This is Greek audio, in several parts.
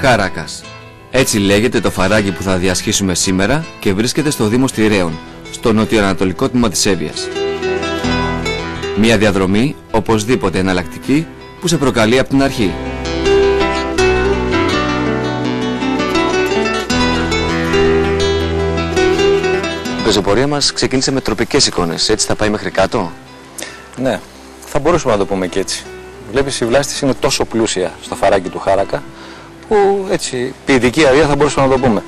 Χάρακας. Έτσι λέγεται το φαράγγι που θα διασχίσουμε σήμερα και βρίσκεται στο Δήμο Στηρέων, στο νοτιοανατολικό τμήμα της Εύβοιας. Μια διαδρομή οπωσδήποτε εναλλακτική που σε προκαλεί από την αρχή. Η πεζοπορία μας ξεκίνησε με τροπικές εικόνες, έτσι θα πάει μέχρι κάτω? Ναι, θα μπορούσαμε να το πούμε και έτσι. Βλέπεις, η Βλάστης είναι τόσο πλούσια στο φαράγγι του Χάρακα, που έτσι, ποιητική αδεία θα μπορούσαμε να το πούμε.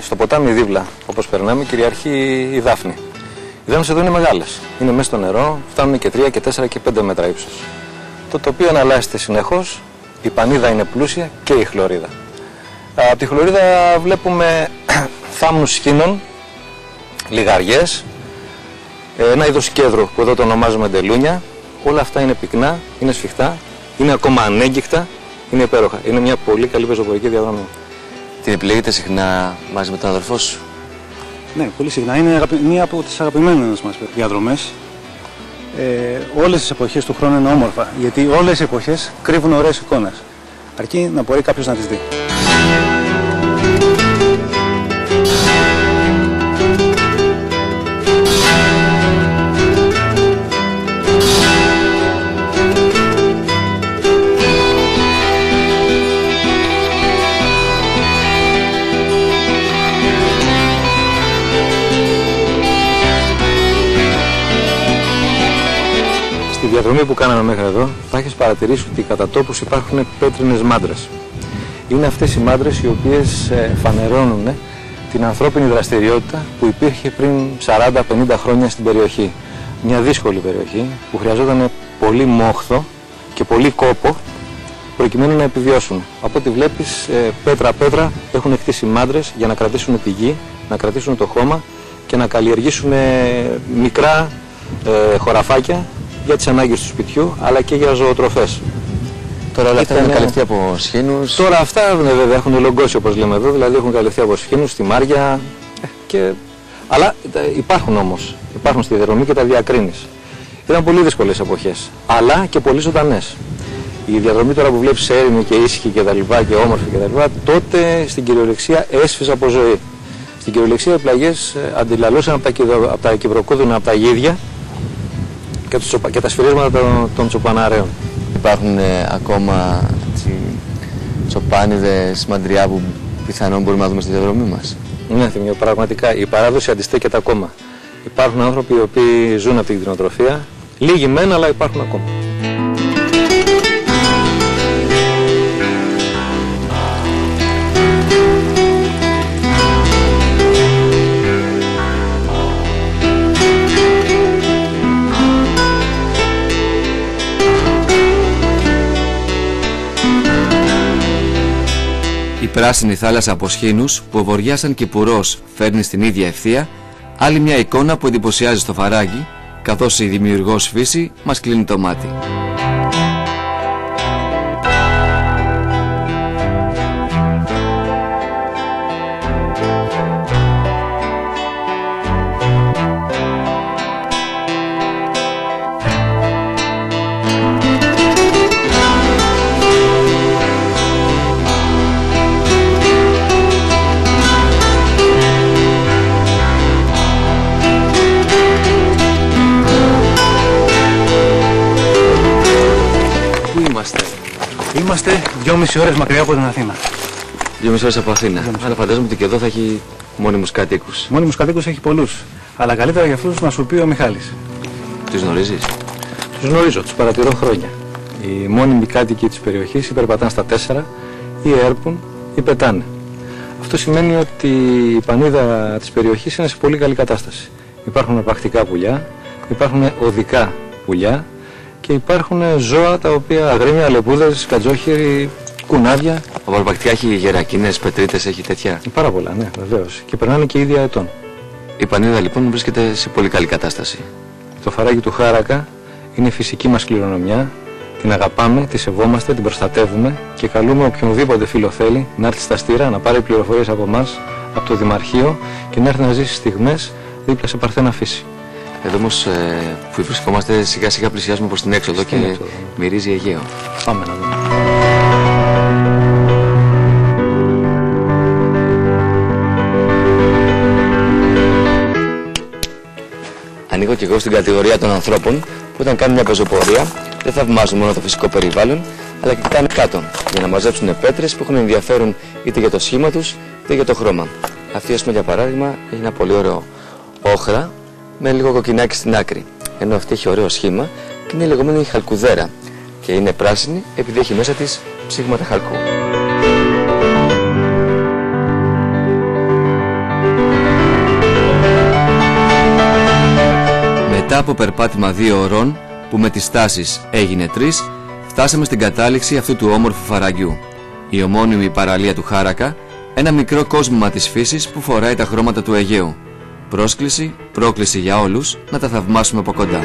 Στο ποτάμι δίπλα, όπως περνάμε, κυριαρχεί η Δάφνη. Οι Δάφνες εδώ είναι μεγάλες. Είναι μέσα στο νερό, φτάνουν και 3 και 4 και 5 μέτρα ύψος. Το τοπίο αναλλάσσεται συνεχώς, η πανίδα είναι πλούσια και η χλωρίδα. Από τη χλωρίδα βλέπουμε θάμνους σχήνων, λιγαριές, ένα είδος κέδρου που εδώ το ονομάζουμε ντελούνια. Όλα αυτά είναι πυκνά, είναι σφιχτά, είναι ακόμα ανέγκυχτα, είναι υπέροχα. Είναι μια πολύ καλή πεζοπορική διαδρομή. Την επιλέγετε συχνά μαζί με τον αδερφό σου? Ναι, πολύ συχνά. Είναι μία από τις αγαπημένες μας διαδρομές. Όλες τις εποχές του χρόνου είναι όμορφα, γιατί όλες οι εποχές κρύβουν ωραίες εικόνες. Αρκεί να μπορεί κάποιος να τις δει. Στη διαδρομή που κάναμε μέχρι εδώ θα έχεις παρατηρήσει ότι κατά τόπους υπάρχουν πέτρινες μάντρες. Είναι αυτές οι μάντρες οι οποίες φανερώνουν την ανθρώπινη δραστηριότητα που υπήρχε πριν 40-50 χρόνια στην περιοχή. Μια δύσκολη περιοχή που χρειαζόταν πολύ μόχθο και πολύ κόπο προκειμένου να επιβιώσουν. Από ό,τι βλέπεις, πέτρα-πέτρα έχουν χτίσει μάντρες για να κρατήσουν τη γη, να κρατήσουν το χώμα και να καλλιεργήσουν μικρά χωραφάκια για τις ανάγκες του σπιτιού, αλλά και για ζωοτροφές. Τώρα όλα αυτά έχουν καλυφθεί από σχήνους. Τώρα αυτά βέβαια έχουν λογκώσει, όπως λέμε εδώ, δηλαδή έχουν καλυφθεί από σχήνους, στιμάρια αλλά υπάρχουν όμως, υπάρχουν στη διαδρομή και τα διακρίνεις. Ήταν πολύ δύσκολες εποχές, αλλά και πολύ ζωντανές. Η διαδρομή τώρα που βλέπεις έρημη και ήσυχη και τα λοιπά και όμορφη και τα λοιπά, τότε στην κυριολεξία έσφιζε από ζωή. Στην κυριολεξία οι πλαγιές αντιλαλούσαν από τα κυβροκούδουνα, από τα γίδια και τα σφυρίσματα των τσοπαναρέων. Υπάρχουν ακόμα τσοπάνιδες, μαντριά που πιθανόν μπορούμε να δούμε στη διαδρομή μας? Ναι, Θημίο, πραγματικά η παράδοση αντιστέκεται ακόμα. Υπάρχουν άνθρωποι οι οποίοι ζουν από την κτηνοτροφία, λίγοι μεν, αλλά υπάρχουν ακόμα. Η πράσινη θάλασσα από σχήνους που βοριάσαν κυπουρός φέρνει στην ίδια ευθεία άλλη μια εικόνα που εντυπωσιάζει στο φαράγγι, καθώς η δημιουργός φύση μας κλείνει το μάτι. Είμαστε 2,5 ώρες μακριά από την Αθήνα. 2,5 ώρες από Αθήνα. Αλλά φαντάζομαι ότι και εδώ θα έχει μόνιμους κατοίκους. Μόνιμους κατοίκους έχει πολλούς. Αλλά καλύτερα για αυτούς να σου πει ο Μιχάλης. Τους γνωρίζεις? Τους γνωρίζω, τους παρατηρώ χρόνια. Οι μόνιμοι κάτοικοι της περιοχής ή περπατάνε στα 4, ή έρπουν ή πετάνε. Αυτό σημαίνει ότι η πανίδα της περιοχής είναι σε πολύ καλή κατάσταση. Υπάρχουν αρπακτικά πουλιά, υπάρχουν οδικά πουλιά και υπάρχουν ζώα τα οποία αγρίμια, λεπούδες, κατζόχυροι, κουνάδια. Από αρπακτικά έχει γερακίνες, πετρίτες, έχει τέτοια? Πάρα πολλά, ναι, βεβαίως. Και περνάνε και ίδια ετών. Η πανίδα λοιπόν βρίσκεται σε πολύ καλή κατάσταση. Το φαράγγι του Χάρακα είναι φυσική μας κληρονομιά. Την αγαπάμε, τη σεβόμαστε, την προστατεύουμε και καλούμε οποιονδήποτε φίλο θέλει να έρθει στα Στήρα, να πάρει πληροφορίες από εμάς, από το Δημαρχείο και να έρθει να ζήσει στιγμές δίπλα σε παρθένα φύση. Εδώ όμως που βρισκόμαστε σιγά σιγά πλησιάζουμε προς την έξοδο και μυρίζει Αιγαίο. Πάμε να δούμε. Ανήκω και εγώ στην κατηγορία των ανθρώπων που όταν κάνουν μια πεζοπορία δεν θαυμάζουν μόνο το φυσικό περιβάλλον, αλλά και κοιτάνε κάτω για να μαζέψουν πέτρες που έχουν ενδιαφέρον είτε για το σχήμα τους είτε για το χρώμα. Αυτή, ας πούμε, για παράδειγμα, έχει ένα πολύ ωραίο όχρα με λίγο κοκκινάκι στην άκρη. Ενώ αυτή έχει ωραίο σχήμα και είναι λεγόμενη χαλκουδέρα και είναι πράσινη επειδή έχει μέσα της ψήγματα χαλκού. Μετά από περπάτημα 2 ωρών, που με τις στάσεις έγινε 3, φτάσαμε στην κατάληξη αυτού του όμορφου φαραγγιού. Η ομώνυμη παραλία του Χάρακα, ένα μικρό κόσμημα της φύσης που φοράει τα χρώματα του Αιγαίου. Πρόσκληση, πρόκληση για όλους να τα θαυμάσουμε από κοντά.